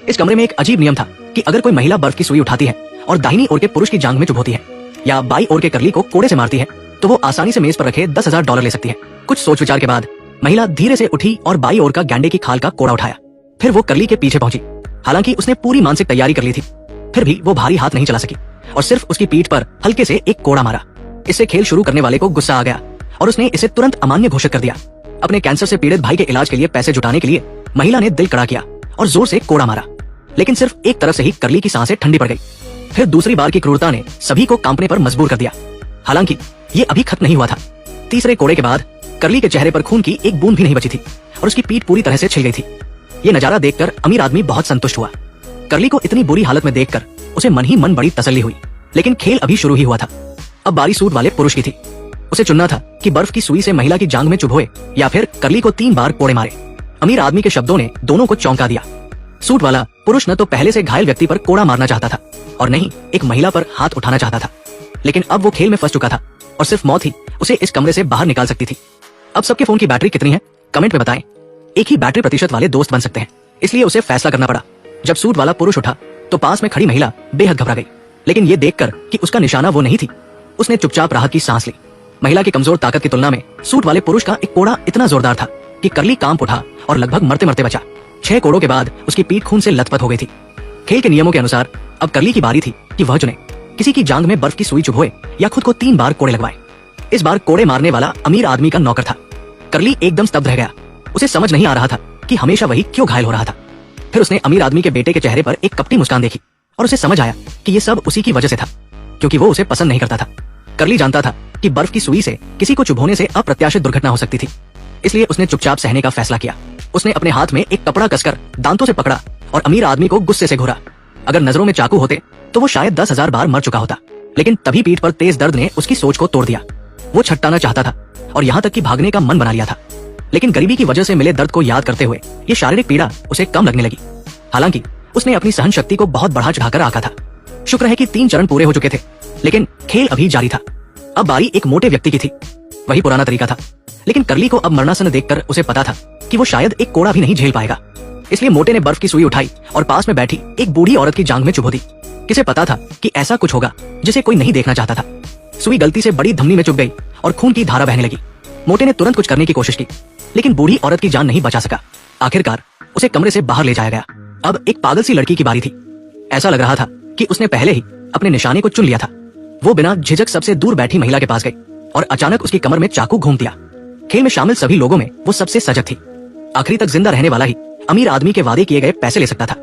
इस कमरे में एक अजीब नियम था कि अगर कोई महिला बर्फ की सुई उठाती है और दाहिनी ओर के पुरुष की जांघ में चुभोती है या बाई ओर के करली को कोड़े से मारती है तो वो आसानी से मेज पर रखे $10,000 ले सकती है। कुछ सोच विचार के बाद महिला धीरे से उठी और बाई ओर का गैंडे की खाल का कोड़ा उठाया। फिर वो करली के पीछे पहुंची। हालांकि उसने पूरी मानसिक तैयारी कर ली थी, फिर भी वो भारी हाथ नहीं चला सकी और सिर्फ उसकी पीठ पर हल्के से एक कोड़ा मारा। इससे खेल शुरू करने वाले को गुस्सा आ गया और उसने इसे तुरंत अमान्य घोषित कर दिया। अपने कैंसर से पीड़ित भाई के इलाज के लिए पैसे जुटाने के लिए महिला ने दिल कड़ा किया और जोर से कोड़ा मारा, लेकिन सिर्फ एक तरफ से ही करली की सांसें ठंडी पड़ गई। फिर दूसरी बार की क्रूरता ने सभी को कांपने पर मजबूर कर दिया। हालांकि ये अभी खत्म नहीं हुआ था। तीसरे कोड़े के बाद करली के चेहरे पर खून की एक बूंद भी नहीं बची थी और उसकी पीठ पूरी तरह से छिल गई थी। ये नजारा देखकर अमीर आदमी बहुत संतुष्ट हुआ। करली को इतनी बुरी हालत में देखकर उसे मन ही मन बड़ी तसल्ली हुई, लेकिन खेल अभी शुरू ही हुआ था। अब बारी सूट वाले पुरुष की थी। उसे चुनना था कि बर्फ की सुई से महिला की जांघ में चुभोए या फिर करली को 3 बार कोड़े मारे। अमीर आदमी के शब्दों ने दोनों को चौंका दिया। सूट वाला पुरुष न तो पहले से घायल व्यक्ति पर कोड़ा मारना चाहता था और नहीं एक महिला पर हाथ उठाना चाहता था, लेकिन अब वो खेल में फंस चुका था और सिर्फ मौत ही उसे इस कमरे से बाहर निकाल सकती थी। अब सबके फोन की बैटरी कितनी है कमेंट में बताएं। एक ही बैटरी प्रतिशत वाले दोस्त बन सकते हैं, इसलिए उसे फैसला करना पड़ा। जब सूट वाला पुरुष उठा तो पास में खड़ी महिला बेहद घबरा गई, लेकिन ये देखकर कि उसका निशाना वो नहीं थी, उसने चुपचाप राहत की सांस ली। महिला की कमजोर ताकत की तुलना में सूट वाले पुरुष का एक कोड़ा इतना जोरदार था कि करली कांप उठा और लगभग मरते मरते बचा। 6 कोड़ों के बाद उसकी पीठ खून से लथपथ हो गई थी। खेल के नियमों के अनुसार अब करली की बारी थी कि वह चुने किसी की जांघ में बर्फ की सुई चुभोए या खुद को 3 बार कोड़े लगवाए। इस बार कोड़े मारने वाला अमीर आदमी का नौकर था। करली एकदम स्तब्ध रह गया। उसे समझ नहीं आ रहा था कि हमेशा वही क्यों घायल हो रहा था। फिर उसने अमीर आदमी के बेटे के चेहरे पर एक कपटी मुस्कान देखी और उसे समझ आया कि ये सब उसी की वजह से था, क्योंकि वो उसे पसंद नहीं करता था। करली जानता था कि बर्फ की सुई से किसी को चुभोने से अप्रत्याशित दुर्घटना हो सकती थी, इसलिए उसने चुपचाप सहने का फैसला किया। उसने अपने हाथ में एक कपड़ा कसकर दांतों से पकड़ा और अमीर आदमी को गुस्से से घूरा। अगर नजरों में चाकू होते तो वो शायद 10,000 बार मर चुका होता, लेकिन तभी पीठ पर तेज दर्द ने उसकी सोच को तोड़ दिया। वो छटकाना चाहता था और यहाँ तक कि भागने का मन बना लिया था, लेकिन गरीबी की वजह से मिले दर्द को याद करते हुए ये शारीरिक पीड़ा उसे कम लगने लगी। हालांकि उसने अपनी सहन शक्ति को बहुत बढ़ा चढ़ाकर आंका था। शुक्र है कि 3 चरण पूरे हो चुके थे, लेकिन खेल अभी जारी था। अब बारी एक मोटे व्यक्ति की थी। वही पुराना तरीका था, लेकिन करली को अब मरणासन देखकर उसे पता था कि वो शायद एक कोड़ा भी नहीं झेल पाएगा। इसलिए मोटे ने बर्फ की सुई उठाई और पास में बैठी एक बूढ़ी औरत की जांघ में चुभो दी। किसे पता था कि ऐसा कुछ होगा जिसे कोई नहीं देखना चाहता था। सुई गलती से बड़ी धमनी में चुभ गई और खून की धारा बहने लगी। मोटे ने तुरंत कुछ करने की कोशिश की, लेकिन बूढ़ी औरत की जान नहीं बचा सका। आखिरकार उसे कमरे से बाहर ले जाया गया। अब एक पागल सी लड़की की बारी थी। ऐसा लग रहा था कि उसने पहले ही अपने निशाने को चुन लिया था। वो बिना झिझक सबसे दूर बैठी महिला के पास गई और अचानक उसकी कमर में चाकू घूम दिया। खेल में शामिल सभी लोगों में वो सबसे सजग थी। आखिरी तक जिंदा रहने वाला ही अमीर आदमी के वादे किए गए पैसे ले सकता था।